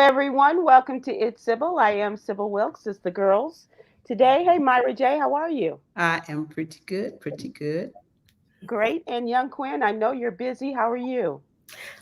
everyone. Welcome to It's Sybil. I am Sybil Wilkes. It's the girls today. Hey, Myra J, how are you? I am pretty good, pretty good. Great. And young Quinn, I know you're busy. How are you?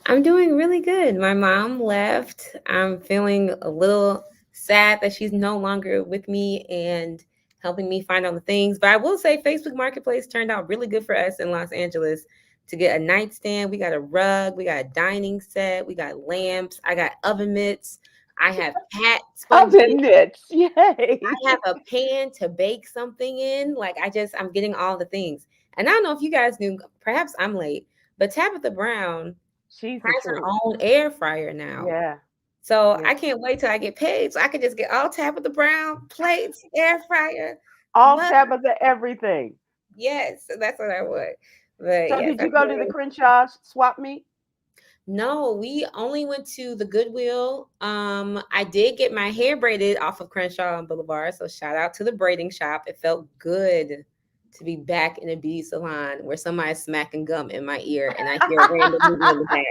I'm doing really good. My mom left. I'm feeling a little sad that she's no longer with me and helping me find all the things. But I will say Facebook Marketplace turned out really good for us in Los Angeles to get a nightstand. We got a rug, we got a dining set, we got lamps, I got oven mitts, I have cat sponges. Oven knits. Yay. I have a pan to bake something in. I'm getting all the things. And I don't know if you guys knew, perhaps I'm late, but Tabitha Brown She's the has her truth. own air fryer now. Yeah. So Yeah. I can't wait till I get paid so I can just get all Tabitha Brown plates, air fryer, All mug. Tabitha, everything. Yes, that's what I want. But So, yes, did I you go to the Crenshaw swap meet? no, we only went to the Goodwill. I did get my hair braided off of Crenshaw and Boulevard, so shout out to the braiding shop. It felt good to be back in a beauty salon where somebody's smacking gum in my ear and I hear a random movie in the back.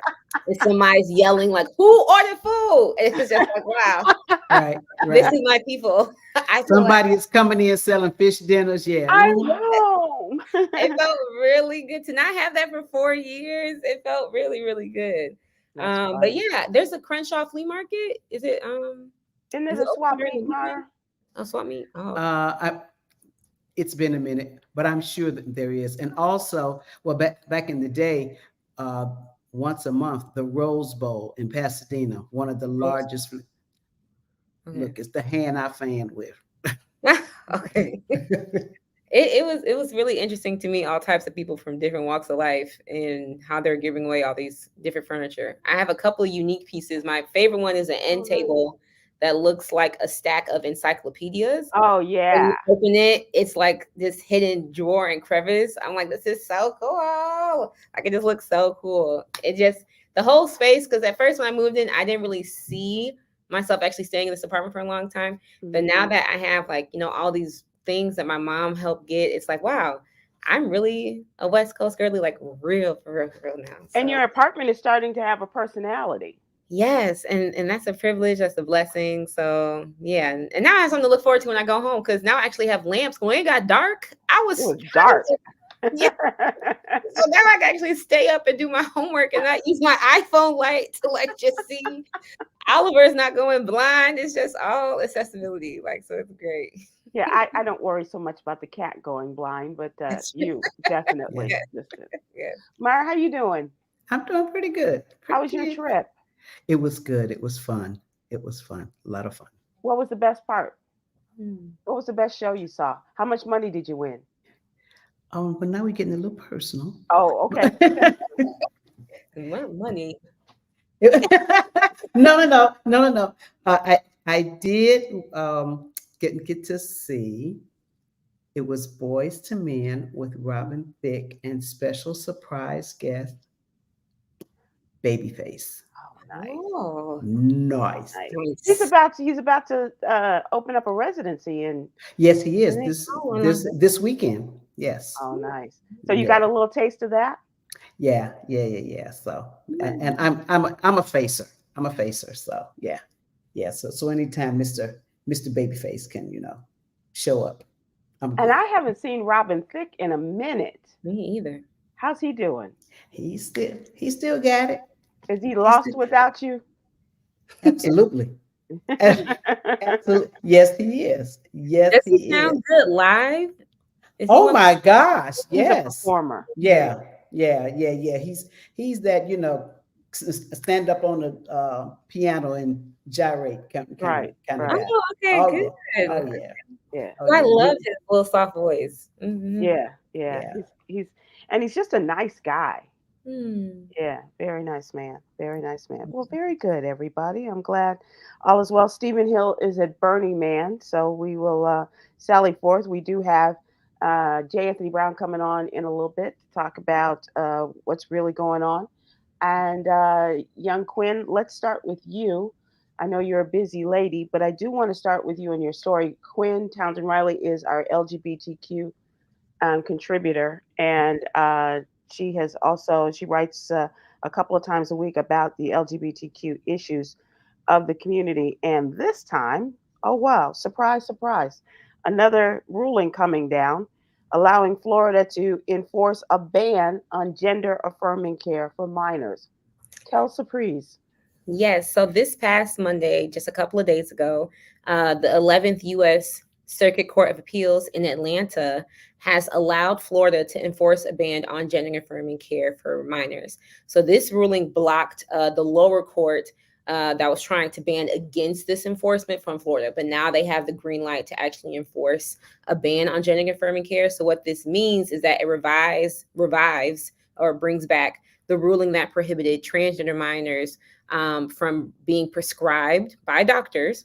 And somebody's yelling like, "Who ordered food?" And it's just like, wow, Right, this right. is my people. I feel like Somebody is coming in selling fish dinners. Yeah. I Mhm. know. it felt really good to not have that for 4 years. It felt really, really good. That's But funny. yeah, there's a Crenshaw flea market. Isn't it Is it a open swap during the meet, weekend? Myra? Oh, swap meet. Oh, I, it's been a minute, but I'm sure that there is. And also, well, back in the day, uh, once a month, the Rose Bowl in Pasadena, one of the Rose. largest. Okay. Look, it's the hand I fanned with. Okay. It was really interesting to meet all types of people from different walks of life and how they're giving away all these different furniture. I have a couple of unique pieces. My favorite one is an Oh, end nice. table that looks like a stack of encyclopedias. Oh, When you yeah. open it, it's like this hidden drawer and crevice. I'm like, this is so cool. Like it just looks so cool. It just the whole space, because at first when I moved in, I didn't really see myself actually staying in this apartment for a long time. But now Mhm. that I have all these things that my mom helped get, it's like, wow, I'm really a West Coast girly, like real for real now. And So your apartment is starting to have a personality. yes, and that's a privilege, that's a blessing. So yeah, and now I have something to look forward to when I go home because now I actually have lamps. When it got dark, I It was was trying dark. to, yeah. So now I can actually stay up and do my homework and not use my iPhone light to like just see. Oliver's not going blind. It's just all accessibility. Like so, it's great. Yeah, I don't worry so much about the cat going blind, but That's you Yeah, definitely. yeah, Listen. yeah. Myra, how you doing? I'm doing pretty good. How was your Pretty. trip? It was good. It was fun. It was fun. A lot of fun. What was the best part? Hmm. What was the best show you saw? How much money did you win? But now we're getting a little personal. Oh, okay. Money. No. I did get to see. It was Boys to Men with Robin Thicke and special surprise guest Babyface. Oh, nice. Oh, Nice. Nice. nice. He's about to open up a residency in Yes, he is. Nice. This Oh, and this this weekend. Yes. oh, nice. So you Yeah. got a little taste of that? Yeah. So and I'm a facer. I'm a facer. So yeah. Yeah. So anytime Mr. Babyface can, show up, I'm And good. I haven't seen Robin Thicke in a minute. Me either. How's he doing? He still got it. Is he He lost still without you? absolutely. Absolutely. Yes, he is. Yes, Does he he is. sound good live? Is he Oh one? my gosh. He's a Yes. performer. Yeah. Yeah. He's that, stand up on the piano and gyrate Right, kind of right. guy. Oh, okay, Oh yeah. Oh good. yeah. Yeah, Oh I yeah. love his little soft voice. Hmm. yeah. Yeah. He's just a nice guy. Hmm. Yeah, very nice man. Very nice man. Well, very good, everybody. I'm glad all is well. Stephen Hill is at Burning Man, so we will sally forth. We do have J. Anthony Brown coming on in a little bit to talk about what's really going on. And young Quinn, let's start with you. I know you're a busy lady, but I do want to start with you and your story. Kwyn Townsend Riley is our LGBTQ contributor, and she writes a couple of times a week about the LGBTQ issues. of the community. And this time, oh wow, surprise, surprise, another ruling coming down allowing Florida to enforce a ban on gender affirming care for minors. Tell Surprise. Yes. So this past Monday, just a couple of days ago, the 11th U.S. Circuit Court of Appeals in Atlanta has allowed Florida to enforce a ban on gender affirming care for minors. So this ruling blocked the lower court that was trying to ban against this enforcement from Florida, but now they have the green light to actually enforce a ban on gender affirming care. So what this means is that it revives or brings back the ruling that prohibited transgender minors from being prescribed by doctors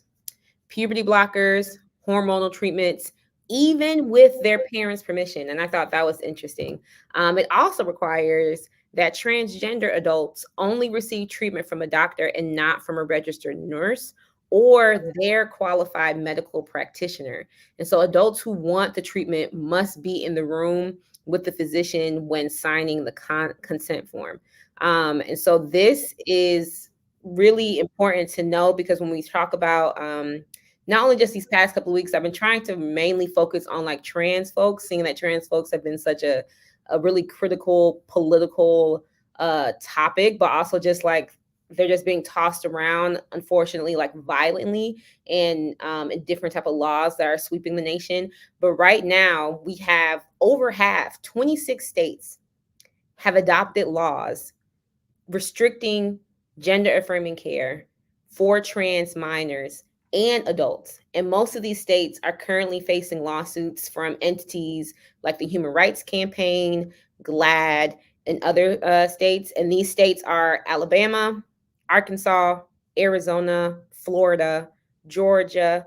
puberty blockers, hormonal treatments, even with their parents' permission. And I thought that was interesting. It also requires that transgender adults only receive treatment from a doctor and not from a registered nurse or their qualified medical practitioner. And so adults who want the treatment must be in the room with the physician when signing the consent form. And so this is really important to know because when we talk about not only just these past couple of weeks, I've been trying to mainly focus on like trans folks, seeing that trans folks have been such a really critical political topic, but also just like they're just being tossed around, unfortunately, like violently and different type of laws that are sweeping the nation. But right now we have over half, 26 states have adopted laws restricting gender affirming care for trans minors and adults. And most of these states are currently facing lawsuits from entities like the Human Rights Campaign, GLAD, and other states. And these states are Alabama, Arkansas, Arizona, Florida, Georgia,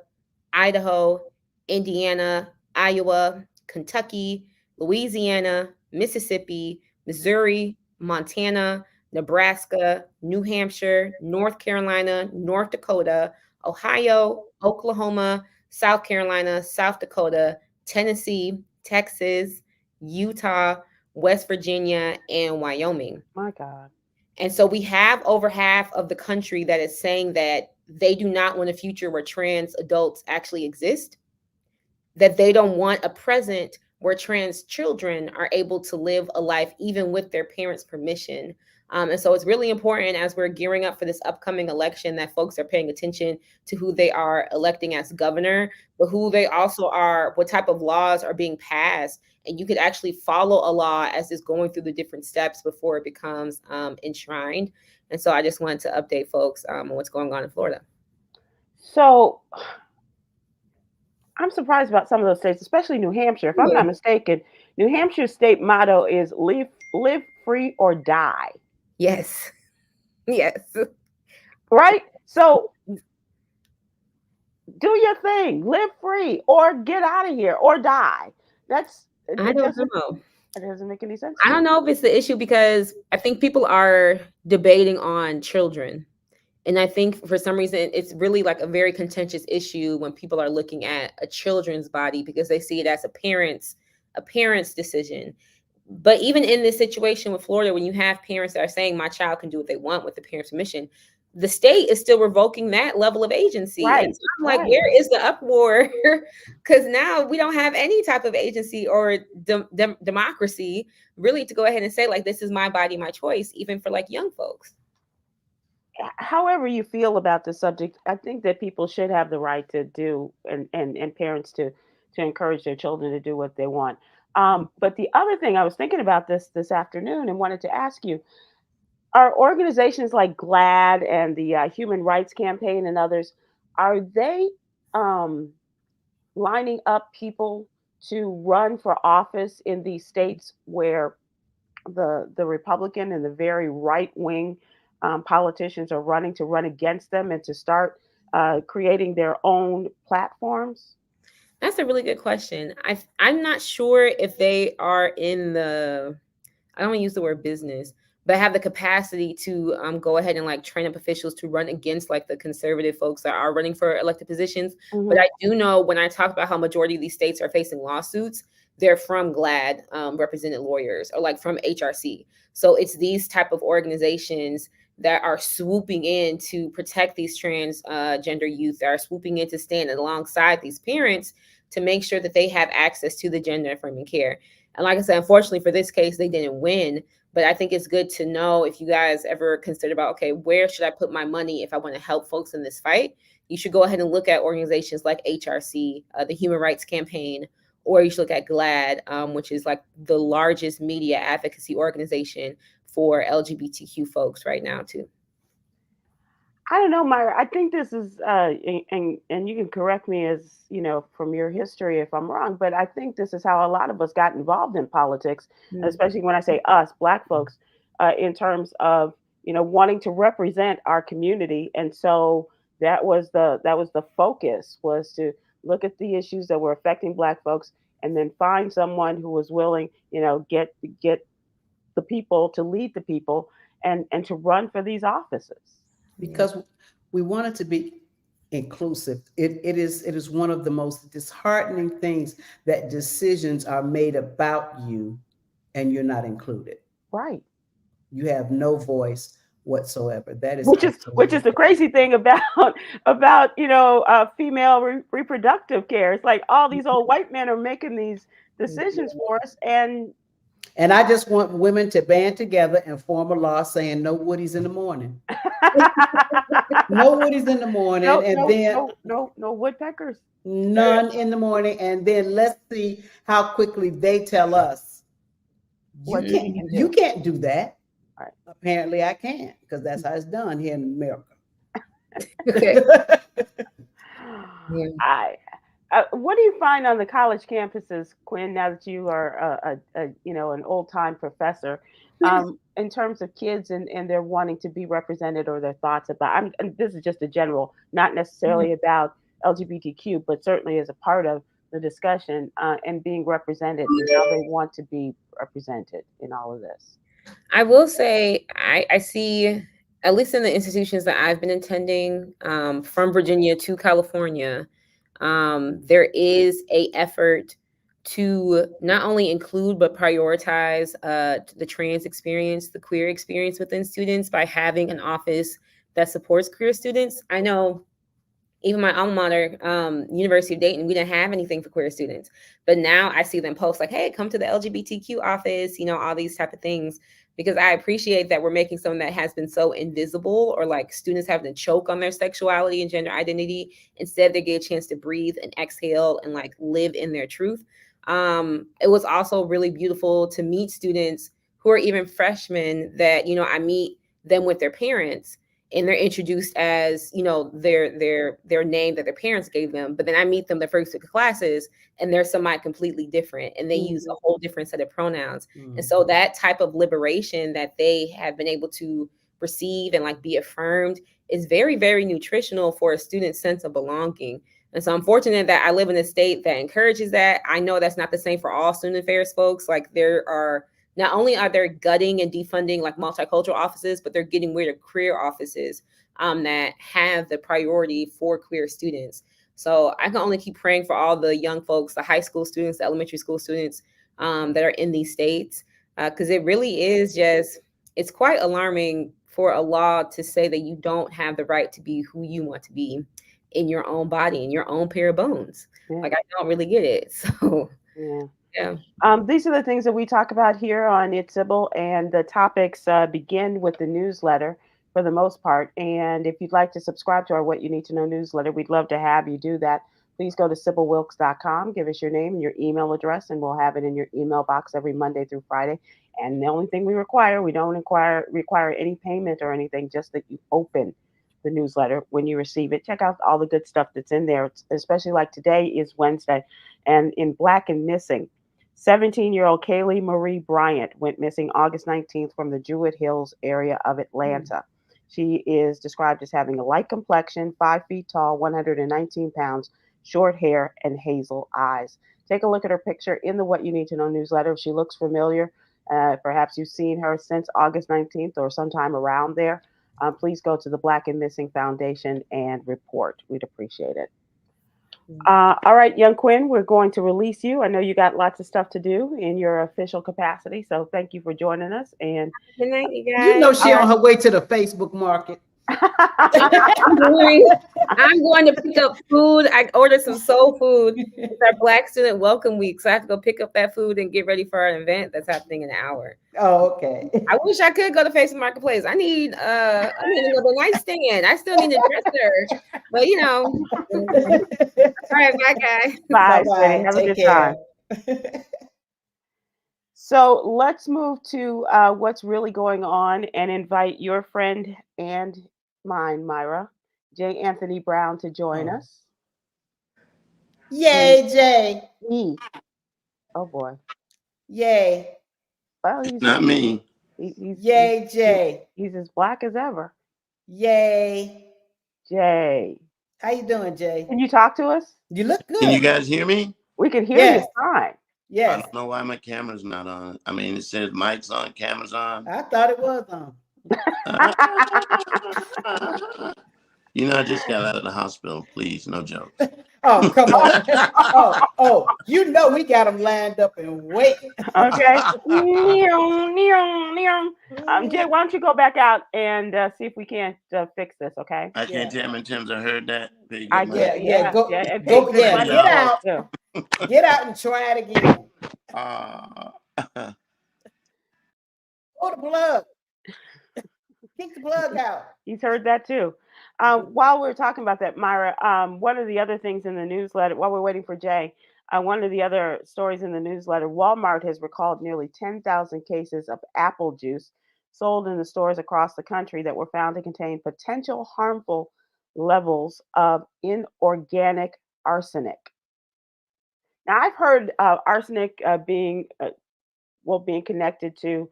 Idaho, Indiana, Iowa, Kentucky, Louisiana, Mississippi, Missouri, Montana, Nebraska, New Hampshire, North Carolina, North Dakota, Ohio, Oklahoma, South Carolina, South Dakota, Tennessee, Texas, Utah, West Virginia, and Wyoming. My God. And so we have over half of the country that is saying that they do not want a future where trans adults actually exist, that they don't want a present where trans children are able to live a life even with their parents' permission. And so it's really important as we're gearing up for this upcoming election that folks are paying attention to who they are electing as governor, but who they also are, what type of laws are being passed. And you could actually follow a law as it's going through the different steps before it becomes enshrined. And so I just wanted to update folks on what's going on in Florida. So I'm surprised about some of those states, especially New Hampshire. If I'm not mistaken, New Hampshire's state motto is live free or die. Yes. Yes. Right? So do your thing, live free or get out of here or die. That's I don't know. It doesn't make any sense. I don't know if it's the issue because I think people are debating on children. And I think for some reason it's really like a very contentious issue when people are looking at a children's body because they see it as a parent's decision. But even in this situation with Florida, when you have parents that are saying my child can do what they want with the parents' permission, the state is still revoking that level of agency. Right. And so I'm like, where is the uproar? Because now we don't have any type of agency or democracy really to go ahead and say like, this is my body, my choice, even for like young folks. However you feel about the subject, I think that people should have the right to do and parents to encourage their children to do what they want. But the other thing I was thinking about this afternoon and wanted to ask you, are organizations like GLAD and the Human Rights Campaign and others, are they um, lining up people to run for office in these states where the Republican and the very right wing politicians are running to run against them and to start creating their own platforms? That's a really good question. I'm not sure if they are in the, I don't want to use the word business, but have the capacity to go ahead and like train up officials to run against like the conservative folks that are running for elected positions. Mm-hmm. But I do know when I talk about how majority of these states are facing lawsuits, they're from GLAD represented lawyers or like from HRC. So it's these type of organizations that are swooping in to protect these transgender youth, that are swooping in to stand alongside these parents to make sure that they have access to the gender affirming care. And like I said, unfortunately for this case, they didn't win. But I think it's good to know, if you guys ever consider about, okay, where should I put my money if I want to help folks in this fight? You should go ahead and look at organizations like HRC, the Human Rights Campaign, or you should look at GLAD, which is like the largest media advocacy organization for LGBTQ folks right now too. I don't know, Myra. I think this is, and you can correct me as from your history if I'm wrong, but I think this is how a lot of us got involved in politics, Mm. especially when I say us, Black folks, in terms of wanting to represent our community, and so that was the focus, was to look at the issues that were affecting Black folks, and then find someone who was willing, get the people to lead the people, and to run for these offices. Yeah. Because we want it to be inclusive. It is one of the most disheartening things that decisions are made about you and you're not included. Right. You have no voice whatsoever. That is Which is the absolutely crazy thing about female reproductive care. It's like all these old white men are making these decisions for us, and and I just want women to band together and form a law saying no woodies in the morning. No woodies in the morning, no, and no, then no, no, no woodpeckers. none in the morning, and then let's see how quickly they tell us you What can't we Mhm. can you do. can't do that. Right. Apparently I can't, because that's how it's done here in America. Okay. Yeah. I. What do you find on the college campuses, Quinn? Now that you are an old time professor, in terms of kids and their wanting to be represented, or their thoughts about. And this is just a general, not Mhm. necessarily about LGBTQ, but certainly as a part of the discussion, and being represented, and how they want to be represented in all of this. I will say I see, at least in the institutions that I've been attending, from Virginia to California, there is a effort to not only include but prioritize the trans experience, the queer experience within students by having an office that supports queer students. I know even my alma mater, University of Dayton, we didn't have anything for queer students. But now I see them post like, hey, come to the LGBTQ office, all these type of things, because I appreciate that we're making something that has been so invisible, or like students having to choke on their sexuality and gender identity. Instead, they get a chance to breathe and exhale and like live in their truth. It was also really beautiful to meet students who are even freshmen that, I meet them with their parents, and they're introduced as their name that their parents gave them, but then I meet them the first week of classes and they're somebody completely different, and they use a Mhm. whole different set of pronouns. And Mm. so that type of liberation that they have been able to receive and like be affirmed is very, very nutritional for a student's sense of belonging. And so I'm fortunate that I live in a state that encourages that. I know that's not the same for all student affairs folks. Like, there are, not only are they gutting and defunding like multicultural offices, but they're getting rid of career offices that have the priority for queer students. So I can only keep praying for all the young folks, the high school students, the elementary school students, that are in these states, because it really is just, it's quite alarming for a law to say that you don't have the right to be who you want to be in your own body, in your own pair of bones. Yeah. Like, I don't really get it. So Yeah. yeah. These are the things that we talk about here on It's Sybil, and the topics begin with the newsletter for the most part. And if you'd like to subscribe to our What You Need to Know newsletter, we'd love to have you do that. Please go to SybilWilkes.com, give us your name and your email address, and we'll have it in your email box every Monday through Friday. And the only thing we don't require any payment or anything, just that you open the newsletter when you receive it. Check out all the good stuff that's in there, especially like today is Wednesday. And in Black and Missing, 17-year-old Kaylee Marie Bryant went missing August 19th from the Jewett Hills area of Atlanta. She is described as having a light complexion, 5 feet tall, 119 pounds, short hair, and hazel eyes. Take a look at her picture in the What You Need to Know newsletter. If she looks familiar, perhaps you've seen her since August 19th or sometime around there, please go to the Black and Missing Foundation and report. We'd appreciate it. All right, young Quinn, we're going to release you. I know you got lots of stuff to do in your official capacity, so thank you for joining us. And Good night, you You guys. know all she right. on her way to the Facebook market. I'm going to pick up food. I ordered some soul food. It's our Black Student Welcome Week, so I have to go pick up that food and get ready for our event that's happening in an hour. Oh, okay. I wish I could go to Facebook Marketplace. I need another nightstand. I still need a dresser, but All right, bye, guys. Bye, sweetie. Bye-bye. Have a Take good time. care. So let's move to what's really going on and invite your friend and mine, Myra, J. Anthony Brown, to join Oh. us. And Yay, Jay. he, oh boy, Yay. well, Not me. Yay, he- Jay. he's as black as ever. Yay. Jay, How you doing, Jay? can you talk to us? You look Can you good. guys hear me? We can hear you Yes. fine. I Yes. don't know why my camera's not on. I mean, it says mic's on, camera's on. I thought it was on. I just got out of the hospital. Please, no jokes. Oh, come on. You know we got them lined up and waiting. Okay. Neon, neon, neon. Jay, why don't you go back out and see if we can't fix this, okay? I Yeah. can't tell in terms of heard that. Pay I good get money. Yeah, go, and go, pay good yeah, money get for it, out. too. Get out and try it again. Uh, Pull the plug. Kick the plug out. He's heard that too. While we're talking about that, Myra, one of the other things in the newsletter, while we're waiting for Jay, one of the other stories in the newsletter, Walmart has recalled nearly 10,000 cases of apple juice sold in the stores across the country that were found to contain potential harmful levels of inorganic arsenic. Now, I've heard arsenic being connected to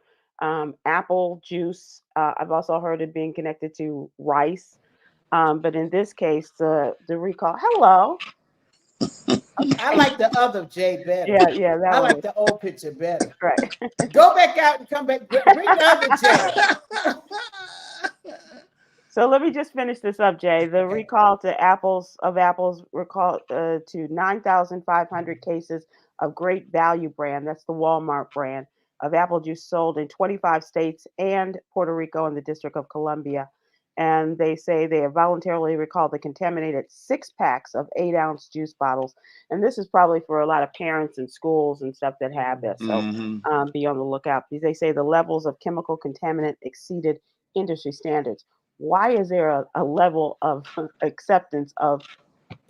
apple juice. I've also heard it being connected to rice. But in this case, the recall. Hello. I like the other Jay better. Yeah, that I one like was the old picture better. right. Go back out and come back. Bring the other Jay. So let me just finish this up, Jay. The Okay. recall to apples recall to 9,500 cases of Great Value brand. That's the Walmart brand of apple juice sold in 25 states and Puerto Rico and the District of Columbia. And they say they have voluntarily recalled the contaminated 6 packs of 8-ounce juice bottles. And this is probably for a lot of parents and schools and stuff that have this. So hmm be on the lookout. They say the levels of chemical contaminant exceeded industry standards. Why is there a level of acceptance of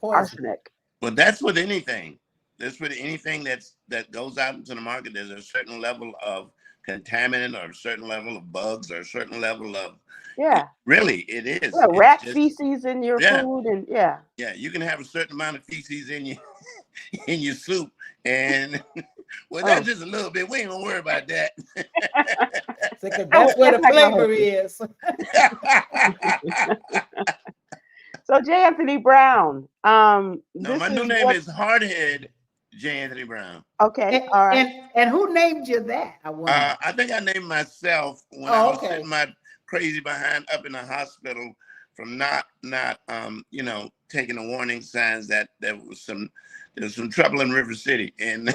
Poison. arsenic? Well, that's with anything. That's with anything that goes out into the market. There's a certain level of contaminant, or a certain level of bugs, or a certain level of. Yeah. Really, it is. Yeah, It's rat just, feces in your yeah, food, and yeah. yeah. You can have a certain amount of feces in your soup, and well, Oh, that's just a little bit. We ain't gonna worry about that. That's where the that's not gonna flavor hurt you. is. So J. Anthony Brown, No, this my new is name what. is Hardhead J. Anthony Brown. Okay, And, all right. and who named you that? I wonder. I think I named myself when I Oh, was okay. sitting my crazy behind up in the hospital from not taking the warning signs that there was some trouble in River City. And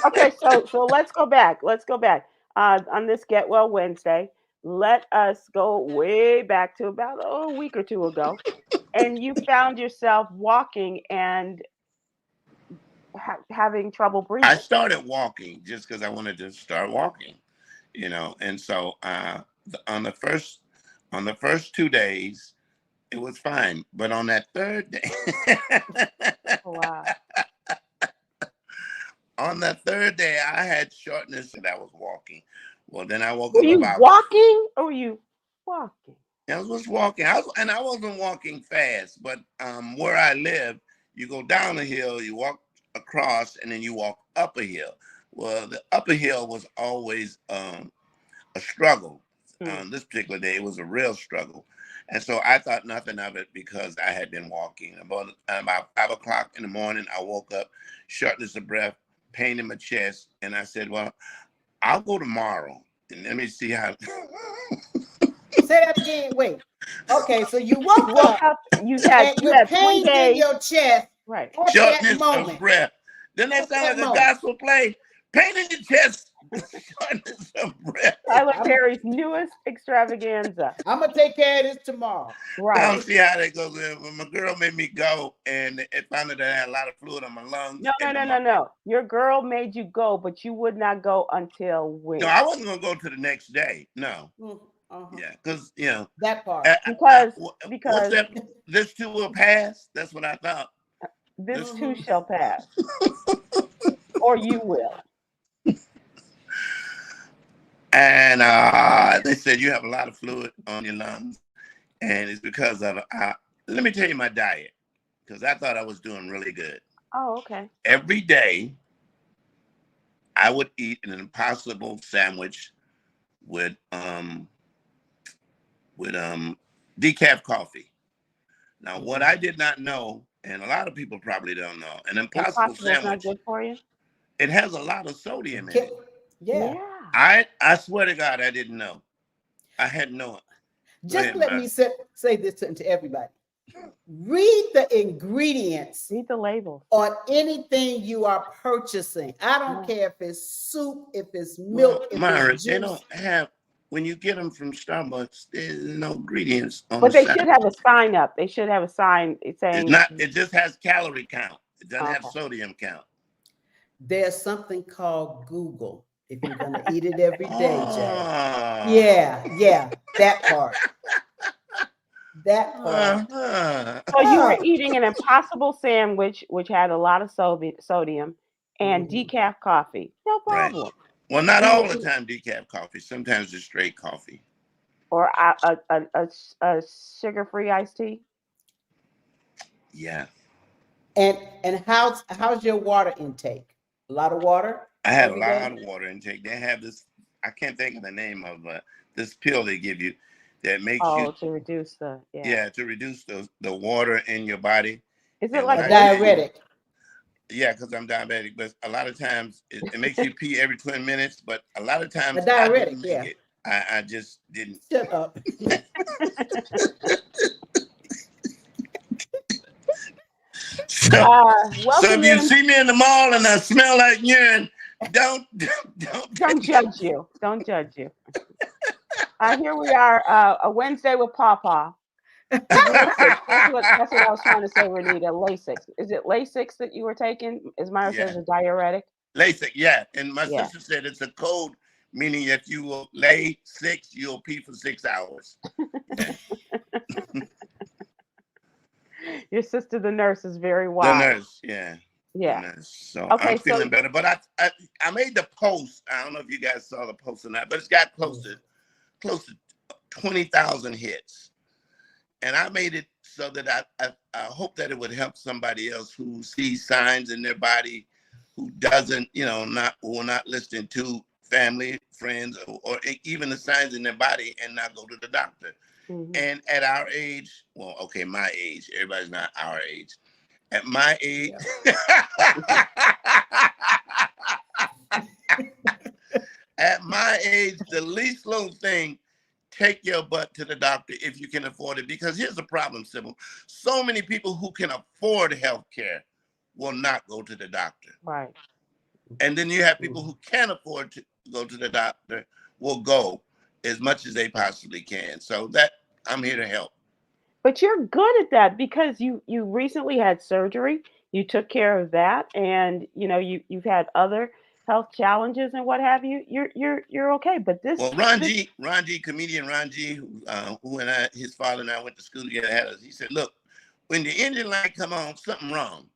Okay, so let's go back. Let's go back. On this Get Well Wednesday, let us go way back to about a week or two ago, and you found yourself walking and having trouble I breathing. started walking just because I wanted to start walking, and so on the first 2 days it was fine, but on that third day, Oh, wow. on that third day, I had shortness and I was walking. Well, then I woke Were up you about. walking or were you walking? I was walking. And I wasn't walking fast, but where I live, you go down a hill, you walk across, and then you walk up a hill. Well, the upper hill was always a struggle. Hmm. On this particular day, it was a real struggle. And so I thought nothing of it because I had been walking. About 5 o'clock in the morning, I woke up, shortness of breath, pain in my chest, and I said, "Well, I'll go tomorrow and let me see how." Say that again. Wait. Okay, so you woke You woke up up. You and had with 20 pain in days. your chest, Right. At that Shortness of moment. breath. Then that At sound that like a moment. gospel play. Pain in your chest. Shortness of breath. Tyler I'm- Perry's newest extravaganza. I'm gonna take care of this tomorrow. I Right. don't see how that goes. When my girl made me go and it found out that I had a lot of fluid on my lungs. No, no, and no, no, no. Your girl made you go, but you would not go until when? No, I wasn't going to go to the next day. No. Uh-huh. Yeah, because, you know. That part. Because What's that? This too will pass. That's what I thought. this too shall pass. Or you will. And they said you have a lot of fluid on your lungs. And it's because of, let me tell you my diet. Because I thought I was doing really good. Oh, okay. Every day, I would eat an Impossible sandwich with decaf coffee. Now, what I did not know, and a lot of people probably don't know, an Impossible Impossible's sandwich, not good for you? it has a lot of sodium in it. Yeah. I swear to God, I didn't know. I had no. Just let me say this to everybody. Read the ingredients. Read the labels on anything you are purchasing. I don't care if it's soup, if it's milk, if Myra, it's juice. they don't have, when you get them from Starbucks, there's no ingredients on But the they side. should have a sign up. They should have a sign saying It's not, it just has calorie count. It doesn't have sodium count. There's something called Google. If you're going to eat it every day, Jay. Oh. Yeah, that part. That part. So you were eating an Impossible sandwich, which had a lot of sodium, and decaf coffee. No problem. Right. Well, not all the time decaf coffee. Sometimes it's straight coffee. Or a sugar-free iced tea. Yeah. And how's your water intake? A lot of water? I had a lot of water intake. They have this, I can't think of the name of this pill they give you that makes you to reduce the to reduce the water in your body. Is it like a diuretic? Yeah, because I'm diabetic, but a lot of times it makes you pee every 20 minutes, but a lot of times a diuretic, I didn't make it. I just didn't. Shut up. So if you see me in the mall and I smell like urine, don't judge you. Don't judge you. Here we are, a Wednesday with Pawpaw. That's what I was trying to say, Renita. Lasix. Is it Lasix that you were taking? As Myra says, a diuretic. Lasix, yeah. And my sister said it's a code, meaning if you will lay 6, you'll pee for 6 hours. Your sister, the nurse, is very wise. The nurse, yeah. Nurse. So I'm feeling better. But I made the post. I don't know if you guys saw the post or not, but it's got close to 20,000 hits. And I made it so that I hope that it would help somebody else who sees signs in their body, who doesn't, who will not listen to family, friends, or even the signs in their body and not go to the doctor. Mm-hmm. And at our age, my age, everybody's not our age. At my age, at my age, the least little thing, take your butt to the doctor if you can afford it. Because here's the problem, Sybil. So many people who can afford health care will not go to the doctor. Right. And then you have people who can't afford to go to the doctor will go as much as they possibly can. So that I'm here to help. But you're good at that because you recently had surgery. You took care of that, and you've had other health challenges and what have you. You're okay. But this Ron G, comedian Ron G, who and his father and I went to school together, had us. He said, "Look, when the engine light come on, something wrong."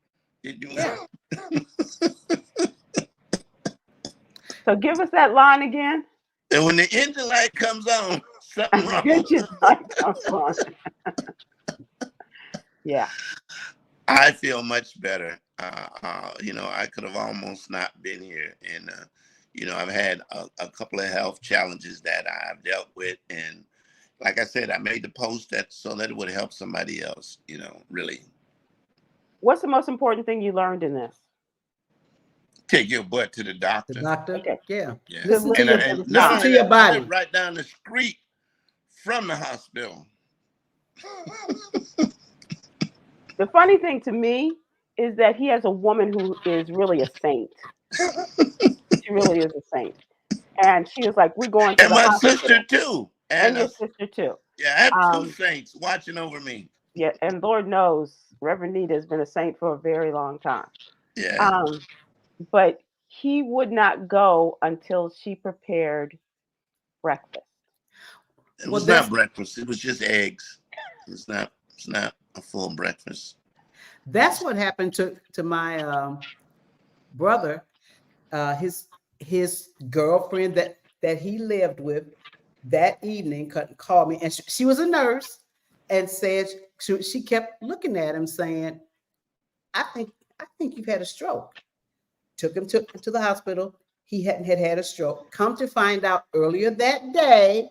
So give us that line again. And when the engine light comes on, something wrong. Engine light comes on. Yeah. I feel much better. I could have almost not been here. And, I've had a couple of health challenges that I've dealt with. And like I said, I made the post so that it would help somebody else, really. What's the most important thing you learned in this? Take your butt to the doctor. The doctor? Okay. Yeah. Listen to your body. I live right down the street from the hospital. The funny thing to me is that he has a woman who is really a saint. She really is a saint. And she was like, "We're going to And the my sister hospital." too. And And your sister too. yeah, I have two Um, saints watching over me. yeah, and Lord knows Reverend Nita has been a saint for a very long time. Yeah. Um, but he would not go until she prepared breakfast. It Well, was not that's breakfast. It was just eggs. It's not a full breakfast. that's what happened to my brother. His girlfriend that he lived with that evening called me, and she was a nurse, and said she kept looking at him, saying, "I think you've had a stroke." Took him to the hospital. He hadn't had a stroke. Come to find out, earlier that day,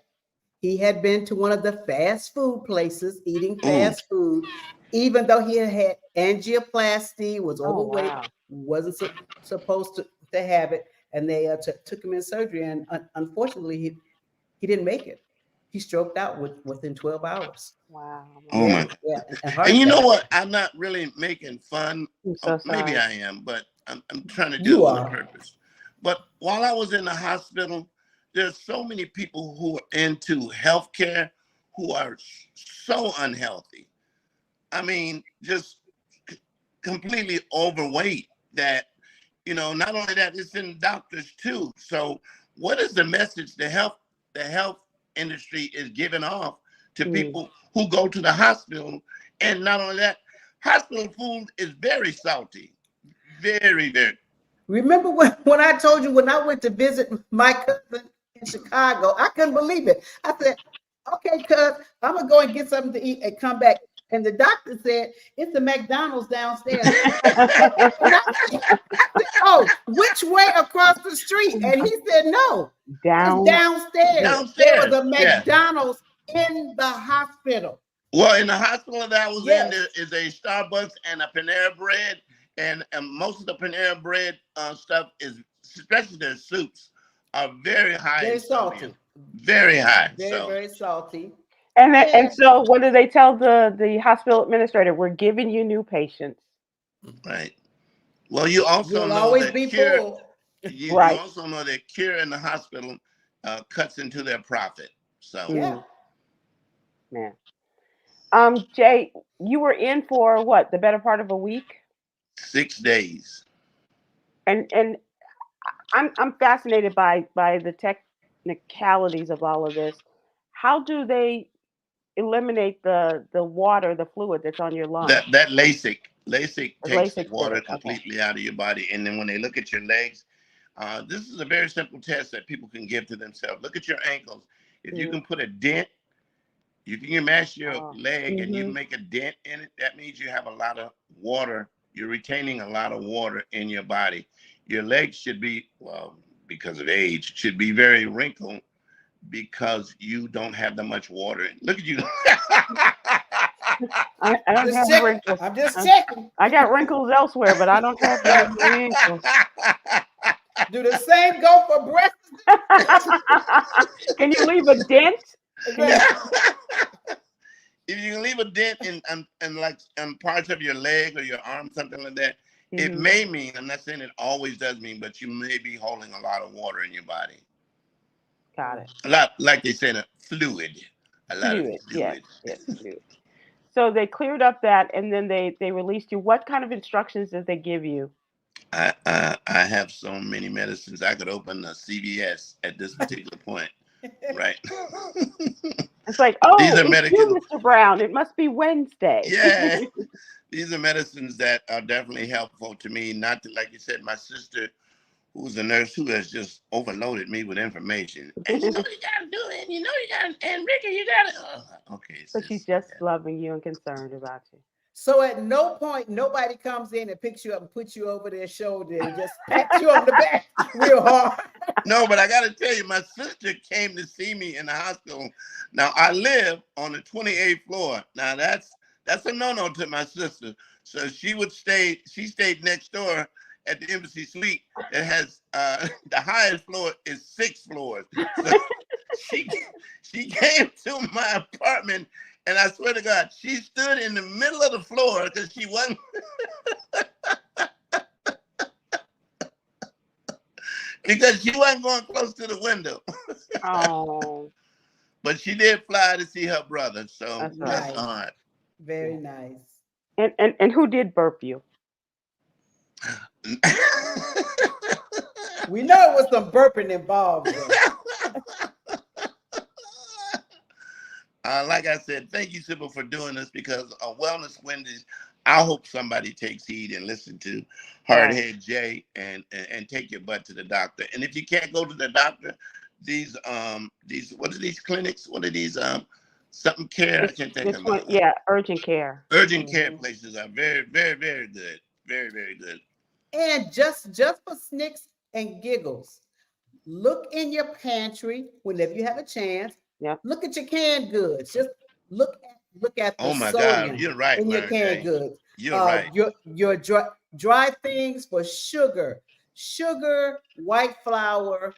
he had been to one of the fast food places eating Mm. fast food, even though he had angioplasty, was Oh overweight, wow. wasn't supposed to have it, and they took him in surgery, and unfortunately, he didn't make it. He stroked out within 12 hours. Wow, my Oh Yeah, my goodness. God. yeah, and heart And you know attack. what? I'm not really making fun. I'm Oh, so maybe sorry. I am, but I'm trying to do You it with a are. purpose. But while I was in the hospital, there's so many people who are into healthcare who are so unhealthy. I mean, just completely overweight that, not only that, it's in doctors too. So what is the message the health industry is giving off to Mm. people who go to the hospital? And not only that, hospital food is very salty. Very, very. Remember when I told you when I went to visit my cousin in Chicago, I couldn't believe it. I said, "Okay, cuz I'm gonna go and get something to eat and come back." And the doctor said, "It's the McDonald's downstairs." And I said, "Oh, which way across the street?" And he said, "No, it's Down. downstairs. There was Downstairs. a Yeah. McDonald's in the hospital." Well, in the hospital that I was in, Yes, there is a Starbucks and a Panera Bread, and most of the Panera Bread stuff is, especially their soups, are very high in very sodium, salty, very high. very, So, very salty. And Yeah, so what do they tell the hospital administrator? We're giving you new patients. right. Well, you also you'll know always that be cure. full. You Right. also know that cure in the hospital cuts into their profit. So Yeah. Mm, man. Jay, you were in for what? The better part of a week? 6 days. And I'm fascinated by the technicalities of all of this. How do they eliminate the water, the fluid that's on your lungs? That LASIK The takes the LASIK water fluid. Okay. completely out of your body, and then when they look at your legs, this is a very simple test that people can give to themselves. Look at your ankles. If you Mm. can put a dent, if you can mash your Oh. leg and you Mhm. make a dent in it, that means you have a lot of water. You're retaining a lot of water in your body. Your legs should be, well, because of age, should be very wrinkled because you don't have that much water. Look at you. I don't Just have checking. wrinkles. I'm just I, checking. I got wrinkles elsewhere, but I don't have them in my ankles. Do the same go for breast? Can you leave a dent? Yeah. If you can leave a dent in like parts of your leg or your arm, something like that, it Hmm. may mean, I'm not saying it always does mean, but you may be holding a lot of water in your body. Got it. A lot, like they said, a fluid. A lot of Fluid. Yes. fluid. Yes. Fluid. So they cleared up that, and then they released you. What kind of instructions did they give you? I have so many medicines. I could open a CVS at this particular point, right? It's like, These oh, are it's you, medical. Mr. Brown. It must be Wednesday. Yeah, these are medicines that are definitely helpful to me. Not to, like you said, my sister, who's a nurse, who has just overloaded me with information. And you know you gotta do it. And you know you gotta. And Ricky, you gotta. Okay, So she's sis. just Yeah. loving you and concerned about you. So at no point nobody comes in and picks you up and puts you over their shoulder and just pats you on the back real hard. No, but I gotta tell you, my sister came to see me in the hospital. Now I live on the 28th floor. Now that's a no-no to my sister. So she stayed next door at the embassy suite that has the highest floor is 6 floors. So she she came to my apartment, and I swear to God, she stood in the middle of the floor because she wasn't because she wasn't going close to the window. Oh, But she did fly to see her brother, so that's right. that's Nice. hard. Very Yeah. nice. And who did burp you? We know it was some burping involved there. Like I said, thank you, Sybil, for doing this because on Wellness Wednesdays, I hope somebody takes heed and listen to Right. Hardhead Jay and take your butt to the doctor. And if you can't go to the doctor, these what are these clinics? What are these something care? I can't think of them. Yeah, urgent care. Urgent care Mhm. places are very, very, very good. Very, very good. And just for snicks and giggles, look in your pantry whenever you have a chance. Yep. Look at your canned goods. Just look at the Oh my God, sodium you're right, in your Mary canned Jane. goods. You're right. Your dry things for sugar, white flour,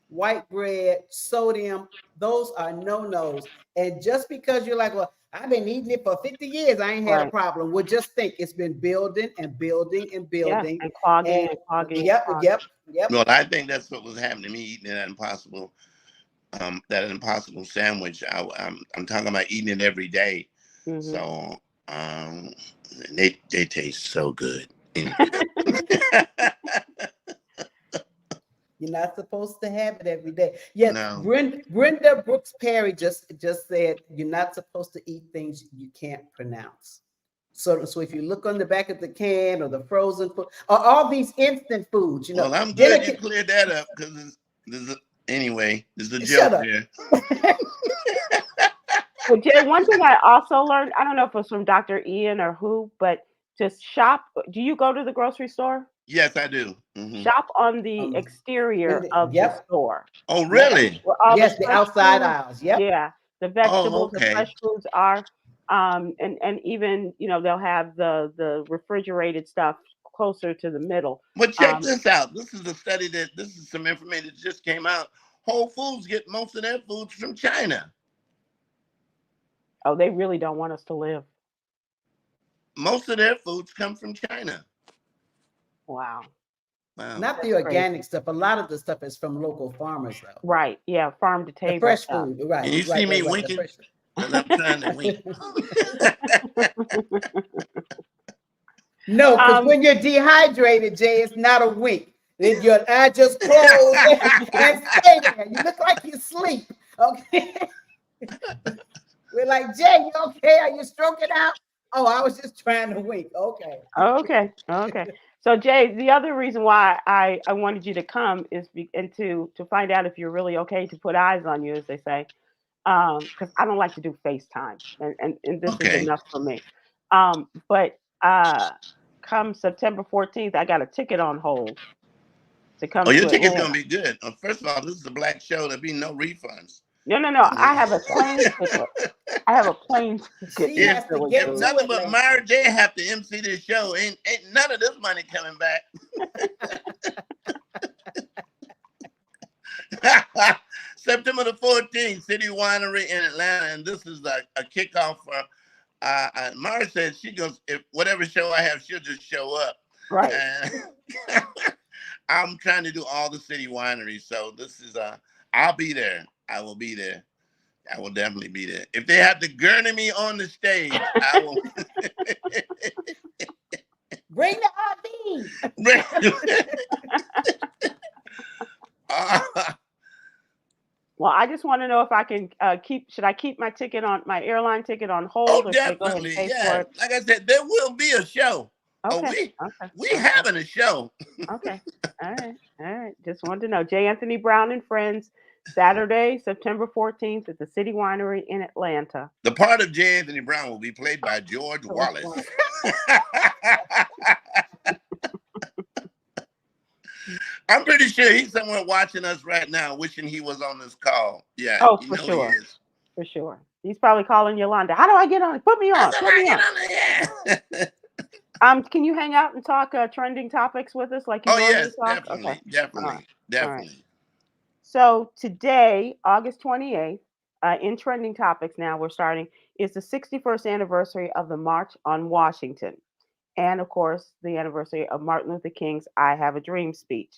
white bread, sodium. Those are no-nos. And just because you're like, well, I've been eating it for 50 years, I ain't had a Right. problem. Well, just think it's been building and building and Yeah, building. and clogging And and clogging and yep, clogging. yep. Well, I think that's what was happening to me eating that impossible sandwich. I'm talking about eating it every day. Mhm. So they taste so good. You're not supposed to have it every day. Yes, No. Brenda Brooks Perry just said you're not supposed to eat things you can't pronounce. So if you look on the back of the can or the frozen food or all these instant foods, Well, I'm dinner glad you cleared that up because anyway, there's a shut joke up. there. Well, Jay, one thing I also learned, I don't know if it was from Dr. Ian or who, but to shop, do you go to the grocery store? Yes, I do. Shop on the exterior of the Yep, store. Oh, yep. really? Where all the Yes, the fresh outside foods, aisles. Yep. yeah, the Oh, vegetables, the okay. fresh foods are, and even they'll have the refrigerated stuff closer to the middle. But check this out. This is a study this is some information that just came out. Whole Foods get most of their foods from China. Oh, they really don't want us to live. Most of their foods come from China. Wow, Wow. Not the that's crazy. organic stuff. A lot of the stuff is from local farmers, though. Right? Yeah, farm to The table fresh stuff. food, right? Can you see me The winking? fresh. Because I'm trying to wink. No, because Um, when you're dehydrated, Jay, it's not a wink. Then your eye just closed and stay there. You look like you sleep. Okay. We're like, Jay, you okay? Are you stroking out? Oh, I was just trying to wink. Okay. okay. So Jay, the other reason why I wanted you to come is and to find out if you're really okay to put eyes on you, as they say, because I don't like to do FaceTime, and this is Okay. enough for me. But come September 14th, I got a ticket on hold to come Oh, your to ticket's going Atlanta. to be good. First of all, this is a black show. There'll be no refunds. No. I have a plane ticket. I have a plane ticket She to has to Philly. get If to nothing but Atlanta. Myra J have to MC this show, ain't none of this money coming back. September the 14th, City Winery in Atlanta, and this is a kickoff for. Myra says she goes, if whatever show I have, she'll just show up. Right. And I'm trying to do all the city wineries, so this is I'll be there. I will be there. I will definitely be there. If they have to gurney me on the stage, I will. Bring the RV. Well, I just want to know if I can should I keep my airline ticket on hold, Oh, or should I go ahead and definitely. pay for Yeah. it? Like I said, there will be a show. Okay. We having a show. Okay. All right. Just wanted to know. J. Anthony Brown and Friends, Saturday, September 14th at the City Winery in Atlanta. The part of J. Anthony Brown will be played by George Wallace. I'm pretty sure he's somewhere watching us right now, wishing he was on this call. Yeah. Oh, you for know sure. He is. For sure. He's probably calling Yolanda. How do I get on? Put me on. Put me on. Yeah. Can you hang out and talk trending topics with us like you Oh, normally yes, talk? definitely. Okay. Definitely. Definitely. So today, August 28th, in trending topics now, we're starting, is the 61st anniversary of the March on Washington. And of course, the anniversary of Martin Luther King's I Have a Dream speech.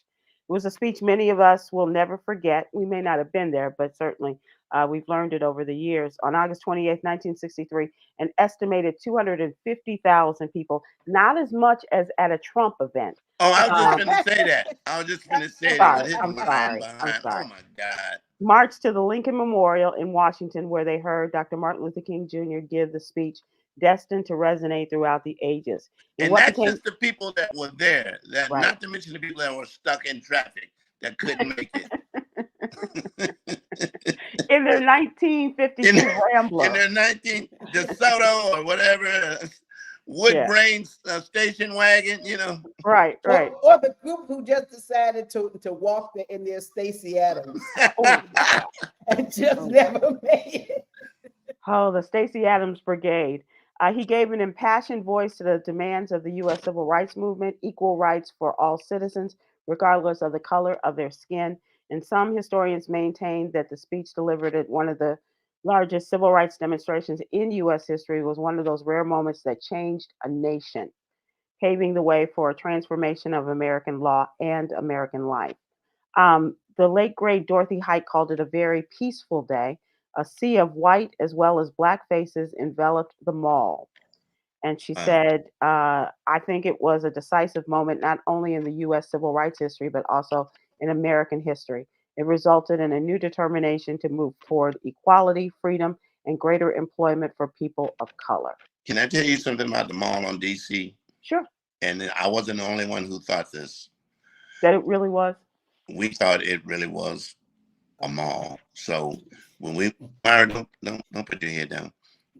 was a speech many of us will never forget. We may not have been there, but certainly we've learned it over the years. On August 28th, 1963, an estimated 250,000 people, not as much as at a Trump event. Oh, I was just Um, gonna say that. I was just gonna say that with sorry, his I'm lying sorry, I'm behind. Oh sorry. my God. Marched to the Lincoln Memorial in Washington, where they heard Dr. Martin Luther King Jr. give the speech destined to resonate throughout the ages. In And what that's became just the people that were there. That right not to mention the people that were stuck in traffic that couldn't make it. in their in 1952 in Rambler. their 19 DeSoto or whatever wood Yeah, grain station wagon, you know. right, right. Or the group who just decided to walk in their Stacey Adams Oh God. and just Oh, never made it. oh, the Stacey Adams Brigade. He gave an impassioned voice to the demands of the U.S. civil rights movement, equal rights for all citizens, regardless of the color of their skin. And some historians maintain that the speech delivered at one of the largest civil rights demonstrations in U.S. history was one of those rare moments that changed a nation, paving the way for a transformation of American law and American life. The late great Dorothy Height called it a very peaceful day. A sea of white as well as black faces enveloped the mall. And she Wow. said, I think it was a decisive moment not only in the U.S. civil rights history, but also in American history. It resulted in a new determination to move toward equality, freedom, and greater employment for people of color. Can I tell you something about the mall on DC? Sure, And I wasn't the only one who thought this. that it really was. We thought it really was a mall. So when we Myra, don't put your head down.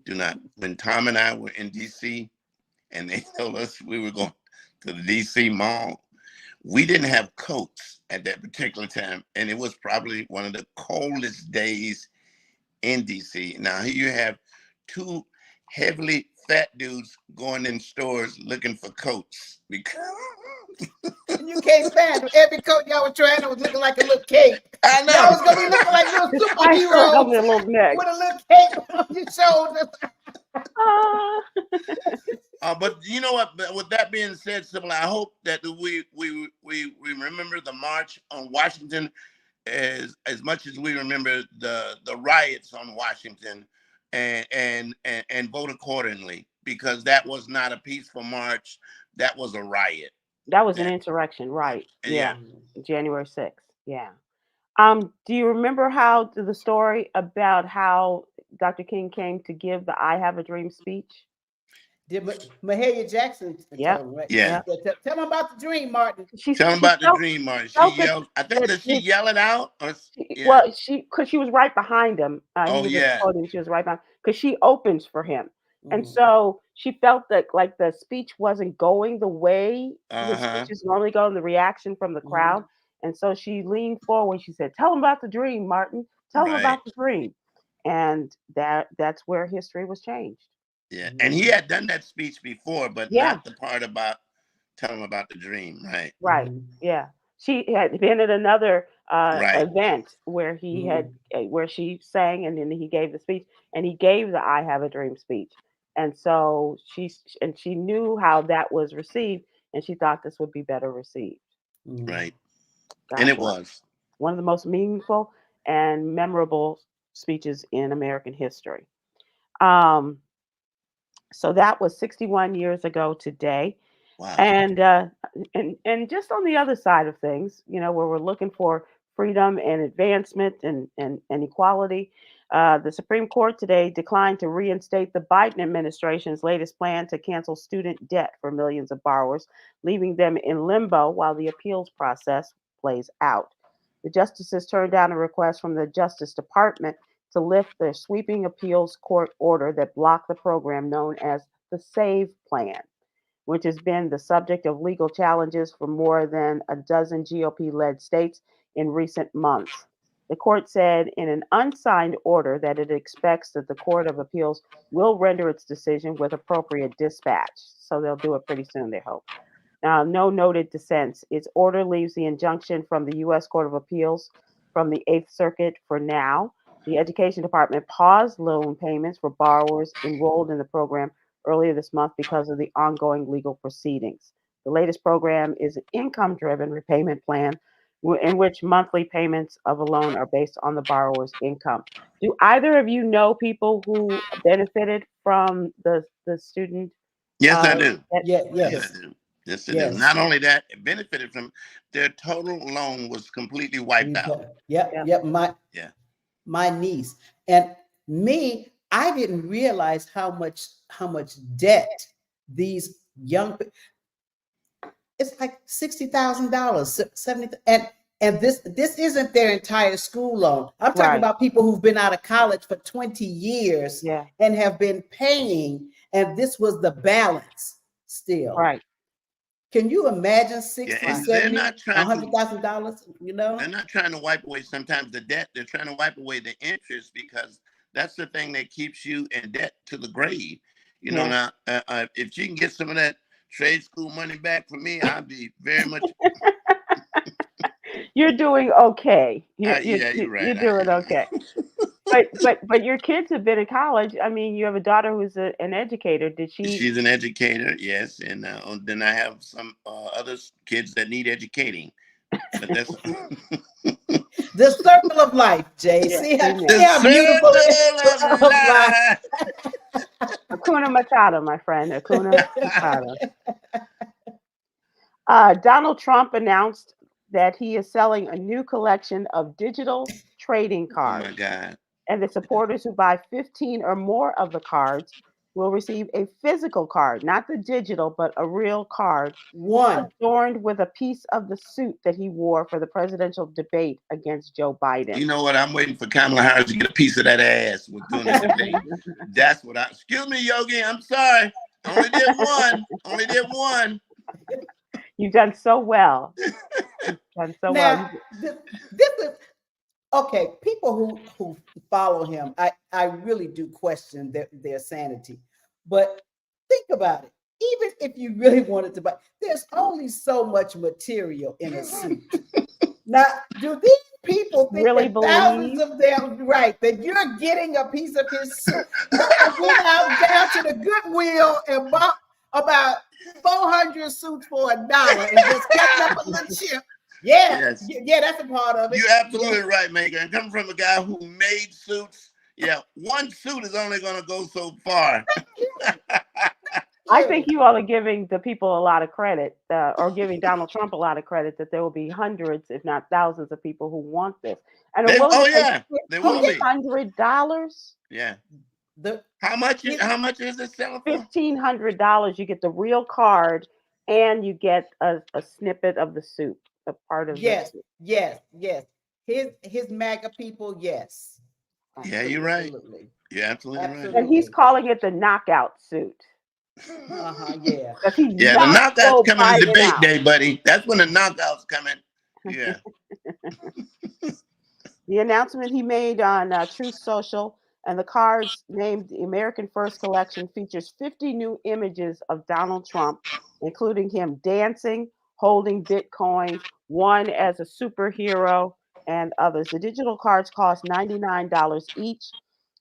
Do not. When Tom and I were in DC and they told us we were going to the DC mall, we didn't have coats at that particular time, and it was probably one of the coldest days in DC. Now here you have two heavily fat dudes going in stores looking for coats because And you can't find them. Every coat y'all was trying was looking like a little cape. I Y'all was know. gonna be looking like little The spice girl on superheroes their little neck. with a little cape on your shoulders. Ah. But you know what? But with that being said, Sybil, I hope that we remember the march on Washington as much as we remember the riots on Washington, and vote accordingly, because that was not a peaceful march. That was a riot. That was an And, insurrection, right? and Yeah, yeah, January 6th. Yeah. Do you remember how the story about how Dr. King came to give the "I Have a Dream" speech? Did Mahalia Jackson tell Yep, him, right? yeah. yep. Tell him about the dream, Martin. Tell them She about the dream march. She felt yelled. I think that that she his yell it out. Or, yeah. well, because she was right behind him. He Oh was at the yeah. podium. She was right behind because she opens for him, and Mhm. so she felt that like the speech wasn't going the way the Uh-huh. speeches normally go, and the reaction from the Mhm. crowd. And so she leaned forward. She said, "Tell him about the dream, Martin. Tell him Right. about the dream." And that's where history was changed. Yeah. And he Mhm. had done that speech before, but Yeah, not the part about tell him about the dream. Right. right. Mhm. Yeah. She had been at another Right. event where he had Mhm. where she sang, and then he gave the speech, and he gave the "I Have a Dream" speech. And so she knew how that was received, and she thought this would be better received. Mhm. Right. And God it bless. was. One of the most meaningful and memorable speeches in American history. Um, so that was 61 years ago today. Wow. And just on the other side of things, where we're looking for freedom and advancement and equality, the Supreme Court today declined to reinstate the Biden administration's latest plan to cancel student debt for millions of borrowers, leaving them in limbo while the appeals process plays out. The justices turned down a request from the Justice Department to lift the sweeping appeals court order that blocked the program known as the SAVE Plan, which has been the subject of legal challenges for more than a dozen GOP led states in recent months. The court said in an unsigned order that it expects that the Court of Appeals will render its decision with appropriate dispatch. So they'll do it pretty soon, they hope. No noted dissents. Its order leaves the injunction from the U.S. Court of Appeals from the Eighth Circuit for now. The Education Department paused loan payments for borrowers enrolled in the program earlier this month because of the ongoing legal proceedings. The latest program is an income driven repayment plan in which monthly payments of a loan are based on the borrower's income. Do either of you know people who benefited from the student? Yes, I Uh, do. debt? Yeah, You Yes, do. I yes, do. Yes, I do. yes. Not only that, it benefited from their total loan was completely wiped out. Yep, Yeah. yep. Yeah. My niece and me, I didn't realize how much debt these young it's like $60,000, 70, and this isn't their entire school loan. I'm talking Right. about people who've been out of college for 20 years Yeah. and have been paying, and this was the balance still. Right. Can you imagine Yeah, 60, Right. and they're 70, not trying to $100,000, they're not trying to wipe away sometimes the debt. They're trying to wipe away the interest because that's the thing that keeps you in debt to the grave. You know, Yeah. now if you can get some of that trade school money back from me, I'll be very much. You're doing okay. Yeah, you're You're right. I doing am. okay. But your kids have been in college. I mean, you have a daughter who's an educator. Did she? She's an educator, yes, and then I have some other kids that need educating. But that's The circle of life, Jay. Yeah. See the Amen. how beautiful it is circle of life. of Hakuna Matata, my friend. Hakuna life. Matata. Donald Trump announced that he is selling a new collection of digital trading Oh my cards, God. and the supporters who buy 15 or more of the cards will receive a physical card, not the digital, but a real card One. adorned with a piece of the suit that he wore for the presidential debate against Joe You Biden. know what? I'm waiting for Kamala Harris to get a piece of that ass with doing the debate. That's what I. Excuse me, Yogi. I'm sorry. I only did one. Only did one. You've done so well. You've done so well. Now, this is okay. People who follow him, I really do question their sanity. But think about it. Even if you really wanted to buy, there's only so much material in a suit. Now, do these people think Really that thousands believe? of them, right, that you're getting a piece of his suit? I went out down to the Goodwill and bought about 400 suits for $1 and just cutting up a little chip. Yeah, Yes. yeah, that's a part of it. You're absolutely right, Megan. And coming from a guy who made suits, yeah, one suit is only going to go so far. I think you all are giving the people a lot of credit, or giving Donald Trump a lot of credit, that there will be hundreds, if not thousands, of people who want this and are willing Oh to pay yeah, they will be. $1,500. Yeah. The, How much? it, How much is it selling for? $1,500. You get the real card, and you get a snippet of the suit, a part of the yes, suit. yes. His MAGA people, yes. Yeah, you're right. Absolutely. You're absolutely right. And he's calling it the knockout suit. Yeah. Because he Yeah, the knocked knockouts Joe coming to Biden debate out. day, buddy. That's when the knockouts coming. Yeah. The announcement he made on Truth Social, and the cards named the American First Collection, features 50 new images of Donald Trump, including him dancing, holding Bitcoins, one as a superhero, and others. The digital cards cost $99 each,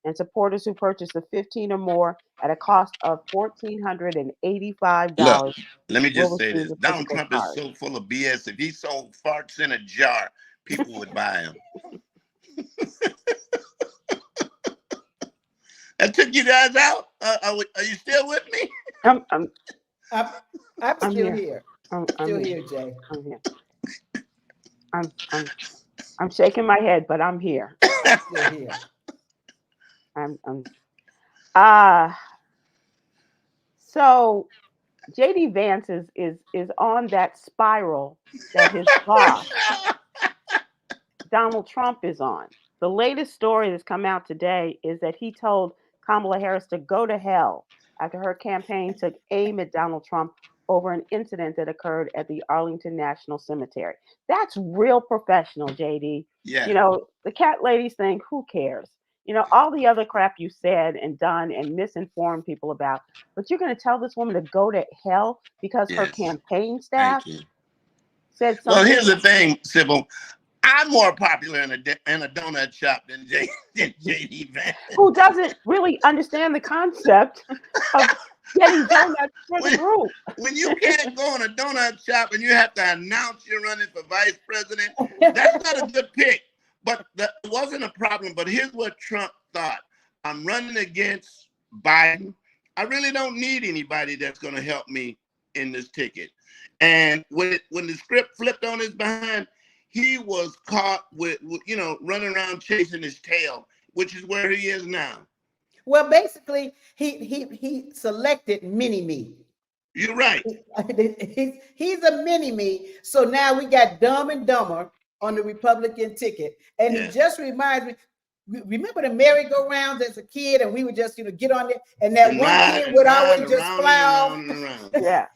and supporters who purchase the 15 or more at a cost of Look, $1,485 let me will just say receive this. the Donald physical Trump is card. so full of BS. If he sold farts in a jar, people would buy him. I took you guys out. Are you still with me? I'm I'm still here. here. I'm Still here. here, Jay. I'm here. I'm shaking my head, but I'm here. Still here. I'm uh so JD Vance is on that spiral that his boss Donald Trump is on. The latest story that's come out today is that he told Kamala Harris to go to hell after her campaign took aim at Donald Trump over an incident that occurred at the Arlington National Cemetery. That's real professional, JD. Yeah. You know, the cat ladies think, who cares? You know, all the other crap you said and done and misinformed people about, but you're going to tell this woman to go to hell because her Yes. campaign staff Thank you. said Well, something. here's the thing, Sybil. I'm more popular in a donut shop than JD Vance. Who doesn't really understand the concept of getting donuts for the When, group. when you can't go in a donut shop and you have to announce you're running for vice president, that's not a good pick. But that wasn't a problem. But here's what Trump thought. I'm running against Biden. I really don't need anybody that's going to help me in this ticket. And when the script flipped on his behind, he was caught with running around chasing his tail, which is where he is now. Well, basically, he selected mini me. You're right. He's a mini me. So now we got Dumb and Dumber on the Republican ticket, and Yeah. it just reminds me. Remember the merry-go-rounds as a kid, and we would just get on there, and that one kid would always just fly off. And around. Yeah.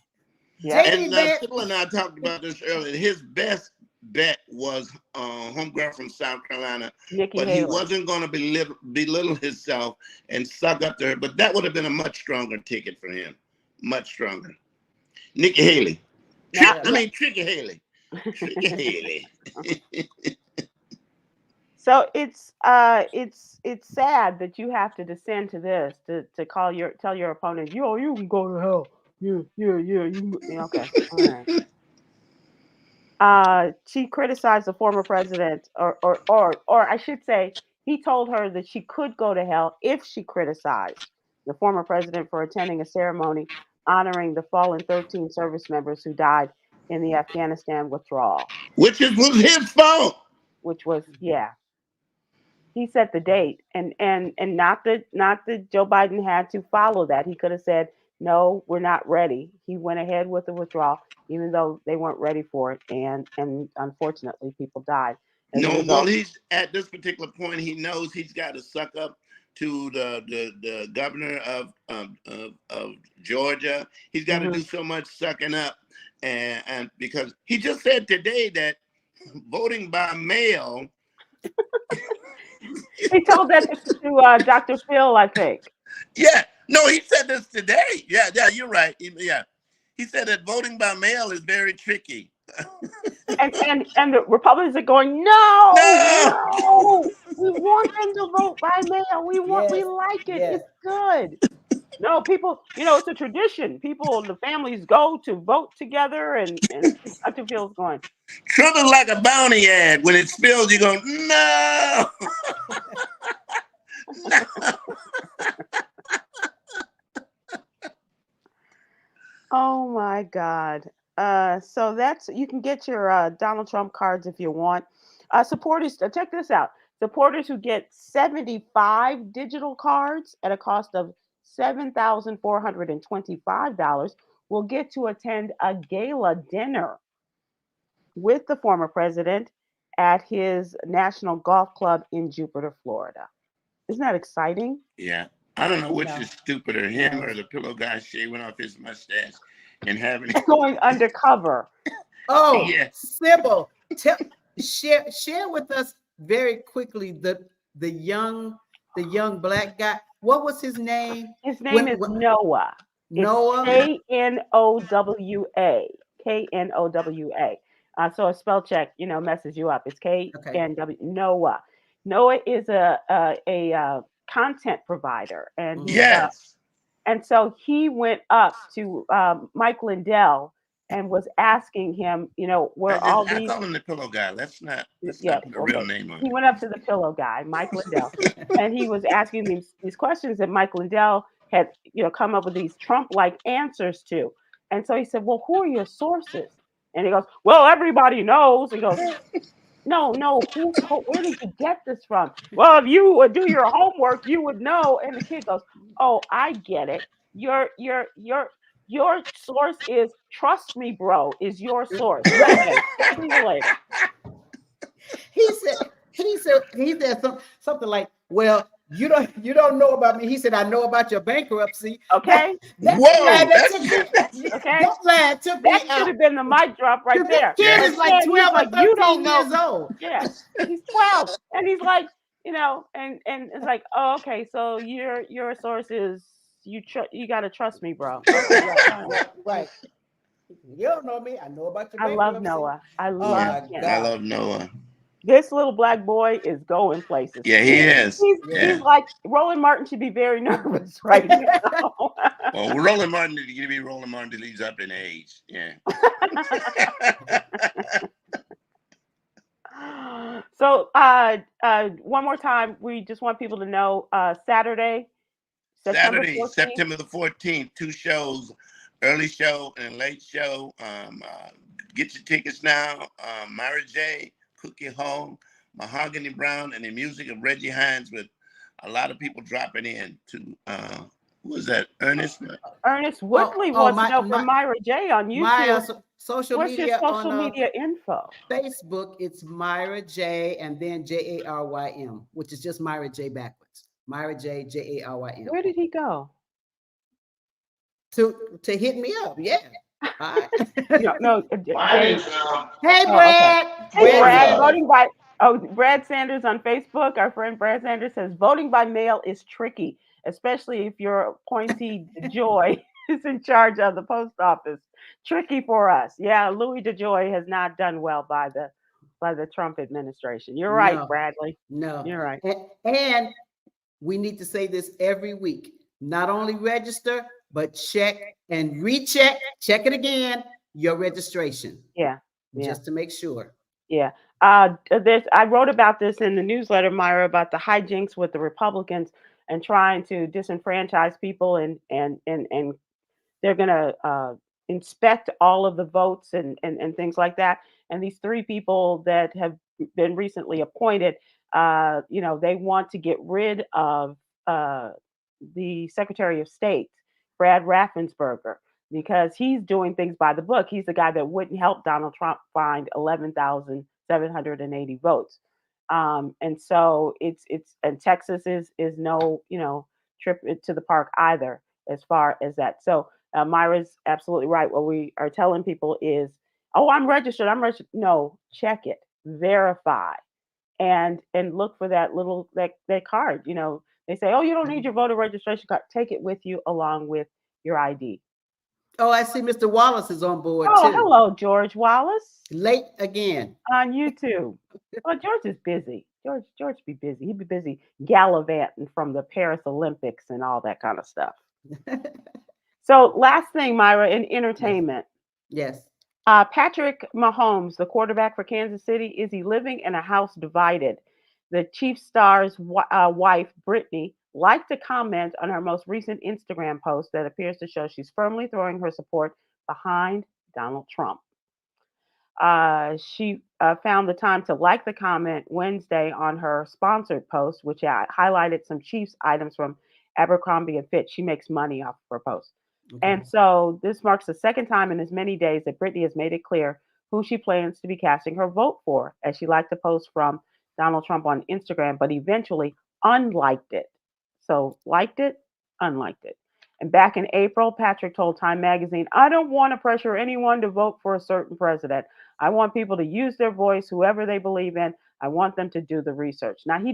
Yeah. JD Vance. Sybil and I talked about this earlier. His best bet was homegirl from South Carolina, Nikki but Haley. he wasn't going to belittle himself and suck up to her. But that would have been a much stronger ticket for him, much stronger. Nikki Haley. Tricky Haley. Tricky Haley. So it's sad that you have to descend to this to tell your opponent, you can go to hell. Yeah, okay. All right. She criticized the former president, or I should say, he told her that she could go to hell if she criticized the former president for attending a ceremony honoring the fallen 13 service members who died in the Afghanistan withdrawal. Which was his fault. Which was, yeah. He set the date, and not that Joe Biden had to follow that. He could have said, no, we're not ready. He went ahead with the withdrawal, even though they weren't ready for it, and unfortunately, people died. No, well, he's at this particular point. He knows he's got to suck up to the governor of Georgia. He's got to do so much sucking up, and because he just said today that voting by mail. He told that to Dr. Phil, I think. Yeah, no, he said this today. Yeah, you're right. Yeah, he said that voting by mail is very tricky. and the Republicans are going, no, we want them to vote by mail. We like it. It's good. No, people, it's a tradition. The families go to vote together, and Dr. Phil's going. Trump is like a bounty ad. When it spills, you go, no. No. Oh my God. So you can get your Donald Trump cards if you want. Supporters, check this out. Supporters who get 75 digital cards at a cost of $7,425 will get to attend a gala dinner with the former president at his National Golf Club in Jupiter, Florida. Isn't that exciting? Yeah. I don't know which is stupider, him or the pillow guy shaving off his mustache and having going undercover. Oh, yes. Sybil, share with us very quickly the young black guy. What was his name? His name is Noah. Noah. K-N-O-W-A. K-N-O-W-A. So a spell check, messes you up. It's K-N-W. Noah. Noah is a content provider, and and so he went up to Mike Lindell and was asking him, where all these. I call him the pillow guy. Let's not put a real name on it. He went up to the pillow guy, Mike Lindell, and he was asking him these questions that Mike Lindell had, come up with these Trump-like answers to. And so he said, well, who are your sources? And he goes, well, everybody knows. He goes, no, where did you get this from? Well, if you would do your homework, you would know. And the kid goes, oh, I get it. Your source is, trust me, bro, is your source. Okay, see you later. He said something like, well, you don't know about me. He said, I know about your bankruptcy. Okay. That took me out. Should have been the mic drop right there. The kid is like 12 or 13 years old. Yeah, he's 12, and he's like, and it's like, oh, okay, so your source is you got to trust me, bro. Okay, right. You don't know me. I know about your bankruptcy. I love Noah. I love him. I love Noah. This little black boy is going places. Yeah, he He, is. he's Yeah. like Roland Martin should be very nervous right now. Well, Roland Martin, you to be Roland Martin till he's up in age. Yeah. So, one more time, we just want people to know Saturday, September Saturday, 14th. September the 14th, two shows, early show and late show. Get your tickets now. Myra J, Cookie Home, Mahogany Brown, and the music of Reggie Hines with a lot of people dropping in to, who was that? Ernest? Ernest Oh, Woodley oh, wants to know from Myra J on my YouTube, social what's your media social on media info? Facebook, it's Myra J and then JARYM, which is just Myra J backwards. Myra J, JARYM. Where did he go? To hit me up, yeah. All right. No, James. Hey, Oh, okay. Brad. Hey, Brad, Sanders. voting by Brad Sanders on Facebook. Our friend Brad Sanders says voting by mail is tricky, especially if your appointee DeJoy is in charge of the post office. Tricky for us. Yeah, Louis DeJoy has not done well by the Trump administration. You're right, No, Bradley. no. You're right. And we need to say this every week. Not only register, but check and recheck, check it again, your registration, Yeah, yeah. just to make sure. Yeah. I wrote about this in the newsletter, Myra, about the hijinks with the Republicans and trying to disenfranchise people, and they're going to inspect all of the votes and things like that. And these three people that have been recently appointed, they want to get rid of uh, the Secretary of State, Brad Raffensperger, because he's doing things by the book. He's the guy that wouldn't help Donald Trump find 11,780 votes. And so and Texas is no trip to the park either as far as that. So Myra's absolutely right. What we are telling people is, oh, I'm registered. I'm registered. No, check it, verify, and look for that little that card. They say, oh, you don't need your voter registration card. Take it with you along with your ID. Oh, I see Mr. Wallace is on board Oh, too. hello, George Wallace Late again. on YouTube. Well, George is busy. George be busy. He'd be busy gallivanting from the Paris Olympics and all that kind of stuff. So, last thing, Myra, in Yes. entertainment, Yes. Patrick Mahomes, the quarterback for Kansas City, is he living in a house divided? The Chief star's wife, Brittany, liked to comment on her most recent Instagram post that appears to show she's firmly throwing her support behind Donald Trump. She found the time to like the comment Wednesday on her sponsored post, which highlighted some Chiefs items from Abercrombie and Fitch. She makes money off of her post. Okay. And so this marks the second time in as many days that Brittany has made it clear who she plans to be casting her vote for, as she liked to post from Donald Trump on Instagram, but eventually unliked it. So liked it, unliked it. And back in April, Patrick told Time Magazine, I don't want to pressure anyone to vote for a certain president. I want people to use their voice, whoever they believe in. I want them to do the research. Now, he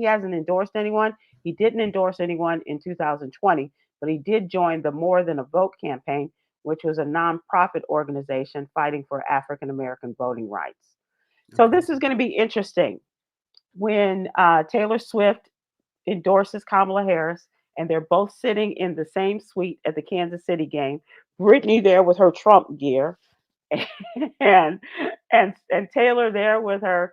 hasn't endorsed anyone. He didn't endorse anyone in 2020, but he did join the More Than a Vote campaign, which was a nonprofit organization fighting for African American voting rights. So Okay. this is going to be interesting when Taylor Swift endorses Kamala Harris, and they're both sitting in the same suite at the Kansas City game. Brittany there with her Trump gear, and and Taylor there with her,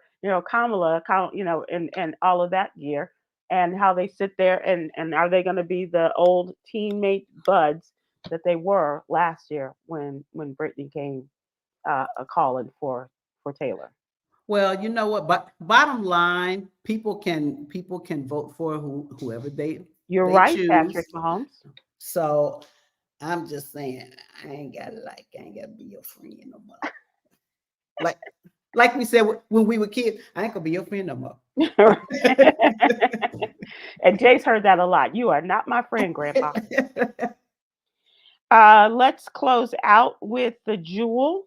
Kamala, and all of that gear, and how they sit there, and are they going to be the old teammate buds that they were last year when Brittany came a calling for Taylor? Well, you know what? But bottom line, people can vote for whoever You're they right, Patrick choose. Mahomes. So I'm just saying, I ain't gotta be your friend no more. Like like we said when we were kids, I ain't gonna be your friend no more. And Jay's heard that a lot. You are not my friend, Grandpa. Let's close out with the jewel.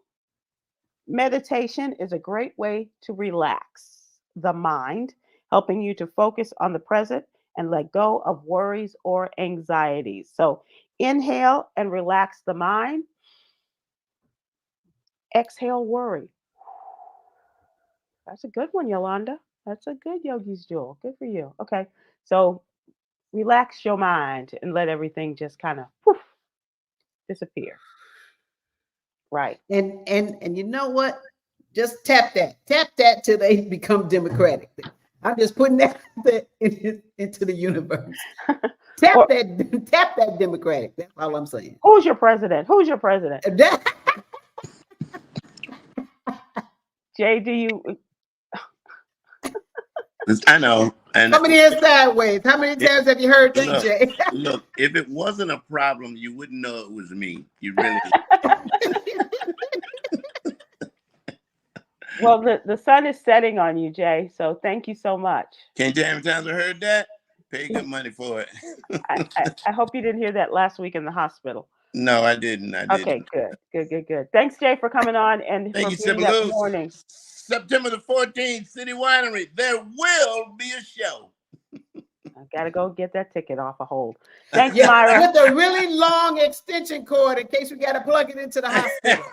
Meditation is a great way to relax the mind, helping you to focus on the present and let go of worries or anxieties. So inhale and relax the mind, exhale worry. That's a good one, Yolanda. That's a good yogi's jewel. Good for you. Okay. So relax your mind and let everything just kind of disappear. Right. And you know what? Just tap that till they become democratic. I'm just putting that into the universe. Or Tap that democratic. That's all I'm saying. who's your president? Who's your president? Jay, do you I know. And Coming in sideways. How many times have you heard that, Jay? look, if it wasn't a problem, you wouldn't know it was me. You really. well the sun is setting on you, Jay. So thank you so much. Can't tell how many times I heard that. Pay good money for it. I hope you didn't hear that last week in the hospital. No, I didn't. Okay, good. Thanks, Jay, for coming on and Thank for you, being Sybil that Wilkes. morning. September the 14th, City Winery. There will be a show. I gotta go get that ticket off a hold. Thanks, Myra. With a really long extension cord in case we got to plug it into the hospital.